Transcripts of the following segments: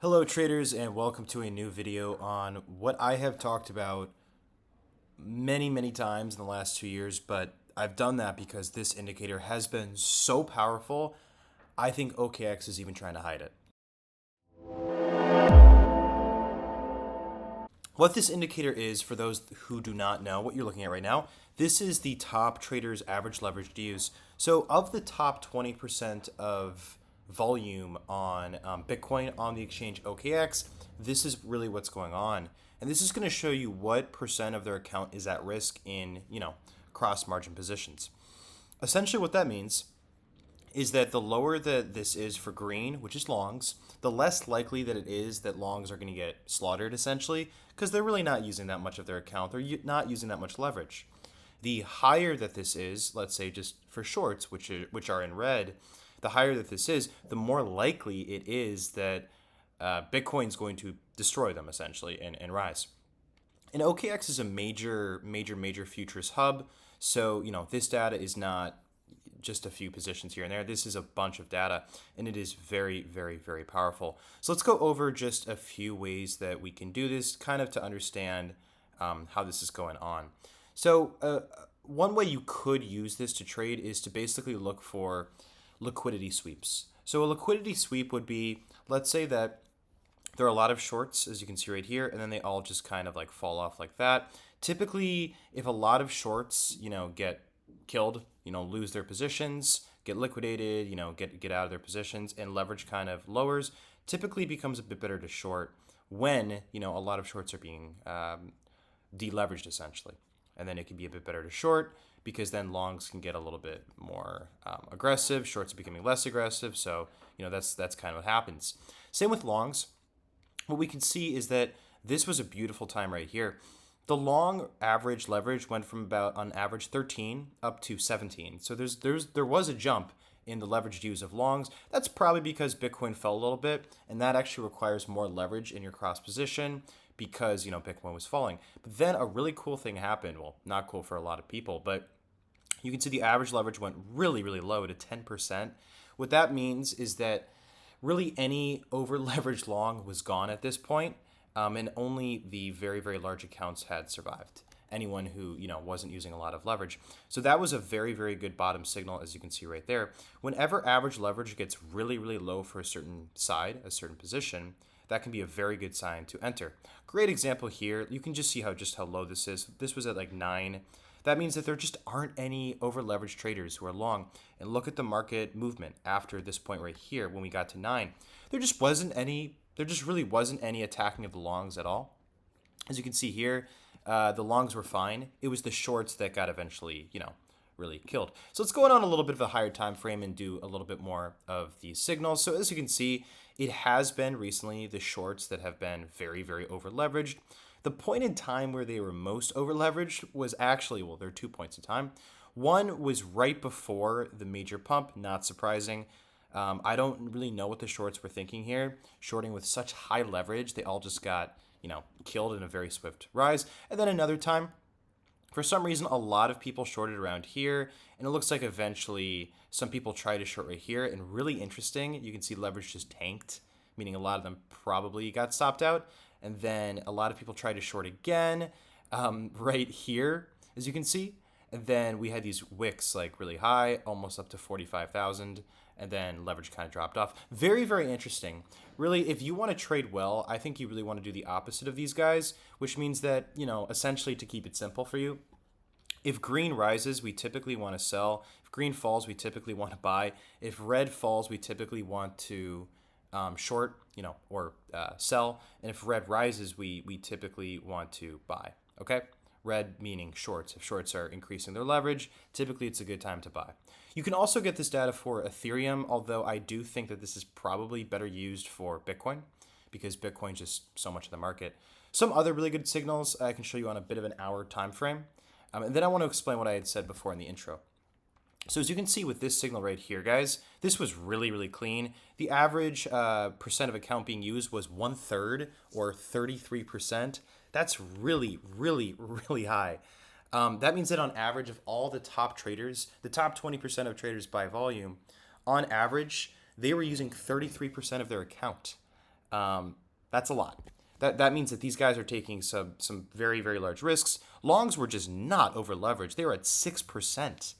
Hello traders and welcome to a new video on what I have talked about many times in the last 2 years, but I've done that because this indicator has been so powerful. I think OKX is even trying to hide it. What this indicator is, for those who do not know what you're looking at right now, this is the top traders' average leverage to use. So of the top 20% of volume on Bitcoin on the exchange OKX, this is really what's going on. And this is going to show you what percent of their account is at risk in, cross margin positions. Essentially what that means is that the lower that this is for green, which is longs, the less likely that it is that longs are going to get slaughtered essentially, because they're really not using that much of their account. They're not using that much leverage. The higher that this is, let's say just for shorts, which are in red, the higher that this is, the more likely it is that Bitcoin's going to destroy them essentially and rise. And OKX is a major futures hub. So, this data is not just a few positions here and there. This is a bunch of data, and it is very powerful. So let's go over just a few ways that we can do this, kind of to understand how this is going on. So one way you could use this to trade is to basically look for liquidity sweeps. So a liquidity sweep would be, let's say that there are a lot of shorts, as you can see right here, and then they all just kind of like fall off like that. Typically, if a lot of shorts, get killed, lose their positions, get liquidated, get out of their positions, and leverage kind of lowers, typically becomes a bit better to short when, a lot of shorts are being deleveraged essentially. And then it can be a bit better to short because then longs can get a little bit more aggressive, shorts are becoming less aggressive. So, that's kind of what happens. Same with longs. What we can see is that this was a beautiful time right here. The long average leverage went from about on average 13 up to 17. So there was a jump in the leveraged use of longs. That's probably because Bitcoin fell a little bit, and that actually requires more leverage in your cross position because Bitcoin was falling. But then a really cool thing happened. Well, not cool for a lot of people, but you can see the average leverage went really low to 10%. What that means is that really any over leveraged long was gone at this point. And only the very large accounts had survived. Anyone who wasn't using a lot of leverage. So that was a very good bottom signal, as you can see right there. Whenever average leverage gets really low for a certain side, a certain position, that can be a very good sign to enter. Great example here. You can just see how low this is. This was at like 9. That means that there just aren't any over leveraged traders who are long. And look at the market movement after this point right here when we got to 9. There just really wasn't any attacking of the longs at all. As you can see here, the longs were fine. It was the shorts that got eventually, really killed. So let's go on a little bit of a higher time frame and do a little bit more of these signals. So as you can see, it has been recently the shorts that have been very over leveraged. The point in time where they were most over leveraged was actually, well, there are 2 points in time. One was right before the major pump, not surprising. I don't really know what the shorts were thinking here. Shorting with such high leverage, they all just got, killed in a very swift rise. And then another time, for some reason, a lot of people shorted around here, and it looks like eventually some people tried to short right here. And really interesting, you can see leverage just tanked, meaning a lot of them probably got stopped out. And then a lot of people tried to short again right here, as you can see. And then we had these wicks like really high, almost up to 45,000. And then leverage kind of dropped off. Very interesting. Really, if you want to trade well, I think you really want to do the opposite of these guys, which means that, essentially to keep it simple for you, if green rises, we typically want to sell. If green falls, we typically want to buy. If red falls, we typically want to short, or sell. And if red rises, we typically want to buy. Okay? Red meaning shorts. If shorts are increasing their leverage, typically it's a good time to buy. You can also get this data for Ethereum, although I do think that this is probably better used for Bitcoin because Bitcoin's just so much of the market. Some other really good signals I can show you on a bit of an hour time frame. And then I want to explain what I had said before in the intro. So as you can see with this signal right here, guys, this was really clean. The average percent of account being used was 1/3 or 33%. That's really high. That means that on average of all the top traders, the top 20% of traders by volume, on average, they were using 33% of their account. That's a lot. That means that these guys are taking some very, very large risks. Longs were just not over leveraged. They were at 6%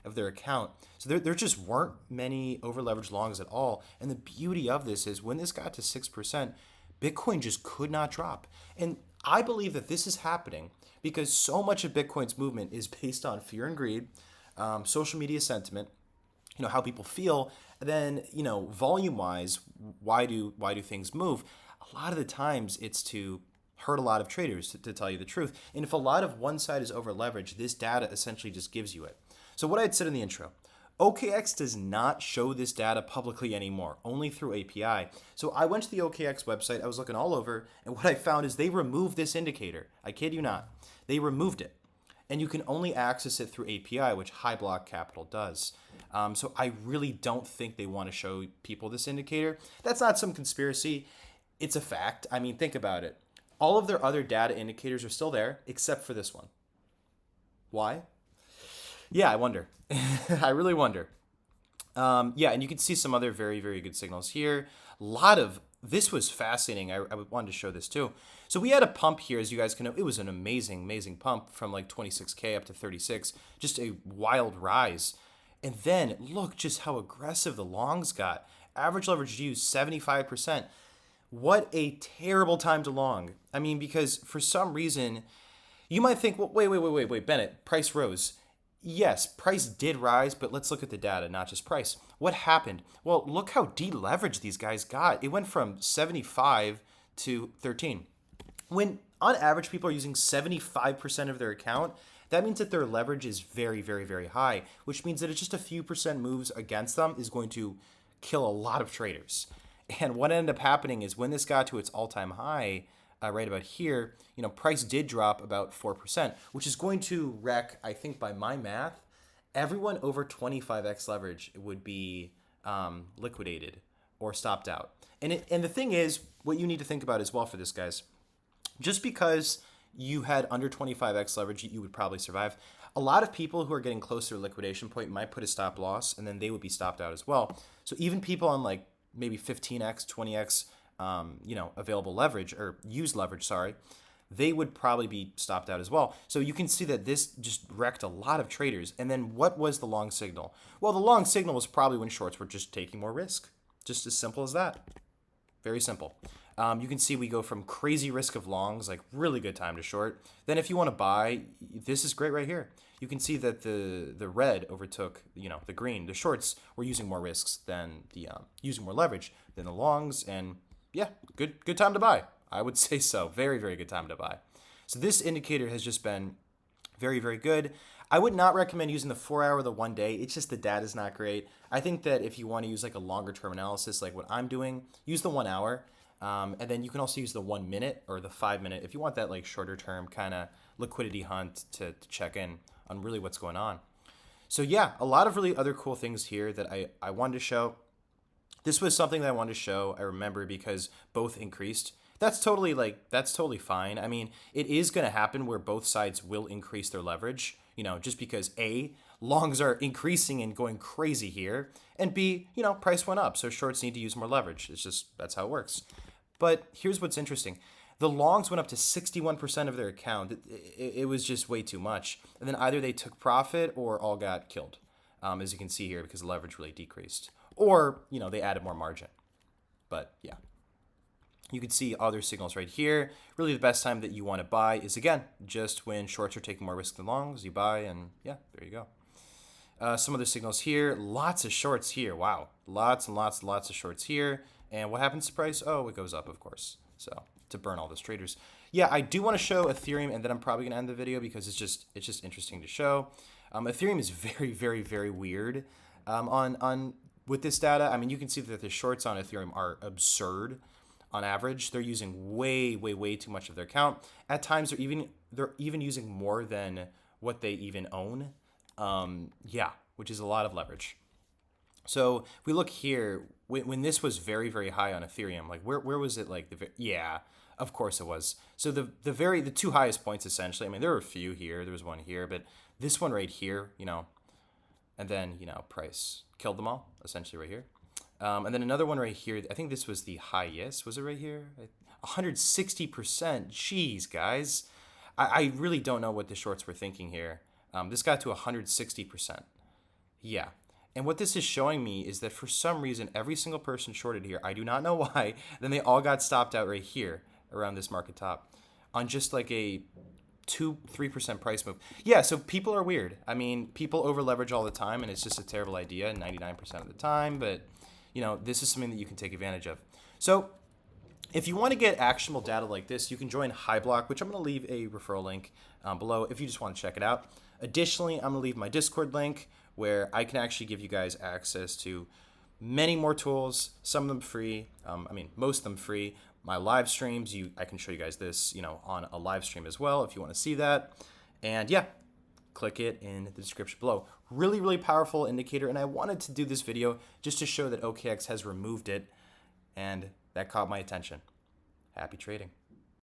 of their account. So there just weren't many over leveraged longs at all. And the beauty of this is when this got to 6%, Bitcoin just could not drop. And I believe that this is happening because so much of Bitcoin's movement is based on fear and greed, social media sentiment, how people feel. And then volume wise, why do things move? A lot of the times it's to hurt a lot of traders, to tell you the truth. And if a lot of one side is over leveraged, this data essentially just gives you it. So what I had said in the intro, OKX does not show this data publicly anymore, only through API. So I went to the OKX website, I was looking all over, and what I found is they removed this indicator. I kid you not. They removed it. And you can only access it through API, which High Block Capital does. So I really don't think they want to show people this indicator. That's not some conspiracy. It's a fact. I mean, think about it. All of their other data indicators are still there, except for this one. Why? Yeah, I wonder. I really wonder. Yeah, and you can see some other very, very good signals here. This was fascinating. I wanted to show this too. So we had a pump here, as you guys can know. It was an amazing, amazing pump from like 26K up to 36. Just a wild rise. And then look just how aggressive the longs got. Average leverage use, 75%. What a terrible time to long. I mean, because for some reason, you might think, well, wait, Bennett, price rose. Yes, price did rise, but let's look at the data, not just price. What happened? Well, look how deleveraged these guys got. It went from 75 to 13. When on average people are using 75% of their account, that means that their leverage is very, very, very high, which means that it's just a few percent moves against them is going to kill a lot of traders. And what ended up happening is when this got to its all-time high, right about here, price did drop about 4%, which is going to wreck, I think by my math, everyone over 25x leverage would be liquidated or stopped out. And the thing is, what you need to think about as well for this, guys, just because you had under 25x leverage, you would probably survive. A lot of people who are getting close to their liquidation point might put a stop loss, and then they would be stopped out as well. So even people on like maybe 15x, 20x, available leverage or used leverage, sorry, they would probably be stopped out as well. So you can see that this just wrecked a lot of traders. And then what was the long signal? Well, the long signal was probably when shorts were just taking more risk. Just as simple as that. Very simple. You can see we go from crazy risk of longs, like really good time to short. Then if you want to buy, this is great right here. You can see that the red overtook, the green. The shorts were using more risks than using more leverage than the longs, and yeah, good time to buy. I would say so. Very, very good time to buy. So this indicator has just been very, very good. I would not recommend using the 4 hour or the 1 day. It's just the data is not great. I think that if you want to use like a longer term analysis, like what I'm doing, use the 1 hour. And then you can also use the 1 minute or the 5 minute if you want that like shorter term kind of liquidity hunt to check in on really what's going on. So yeah, a lot of really other cool things here that I wanted to show. This was something that I wanted to show. I remember because both increased. That's totally fine. I mean, it is going to happen where both sides will increase their leverage, just because A, longs are increasing and going crazy here, and B, price went up, so shorts need to use more leverage. That's how it works. But here's what's interesting. The longs went up to 61% of their account. It was just way too much. And then either they took profit or all got killed, as you can see here, because the leverage really decreased. Or, they added more margin. But yeah. You can see other signals right here. Really the best time that you want to buy is, again, just when shorts are taking more risk than longs. You buy and yeah, there you go. Some other signals here. Lots of shorts here. Wow. Lots and lots of shorts here. And what happens to price? Oh, it goes up, of course. So to burn all those traders. Yeah, I do want to show Ethereum, and then I'm probably going to end the video because it's just interesting to show. Ethereum is very, very, very weird on with this data. I mean, you can see that the shorts on Ethereum are absurd. On average, they're using way, way, way too much of their account. At times, they're even using more than what they even own. Yeah, which is a lot of leverage. So if we look here, when this was very, very high on Ethereum, like where was it? Like yeah, of course it was. So the two highest points essentially. I mean, there were a few here. There was one here, but this one right here, and then price killed them all essentially right here. And then another one right here. I think this was the highest. Was it right here? 160%. Jeez, guys. I really don't know what the shorts were thinking here. This got to 160%. Yeah. And what this is showing me is that for some reason, every single person shorted here. I do not know why. Then they all got stopped out right here around this market top on just like a 2-3% price move. Yeah, so people are weird. I mean, people over leverage all the time, and it's just a terrible idea 99% of the time. But, you know, this is something that you can take advantage of. So if you want to get actionable data like this, you can join HighBlock, which I'm going to leave a referral link below if you just want to check it out. Additionally, I'm going to leave my Discord link where I can actually give you guys access to many more tools, some of them free. Most of them free. My live streams, I can show you guys this, on a live stream as well if you want to see that. And yeah, click it in the description below. Really, really powerful indicator, and I wanted to do this video just to show that OKX has removed it, and that caught my attention. Happy trading.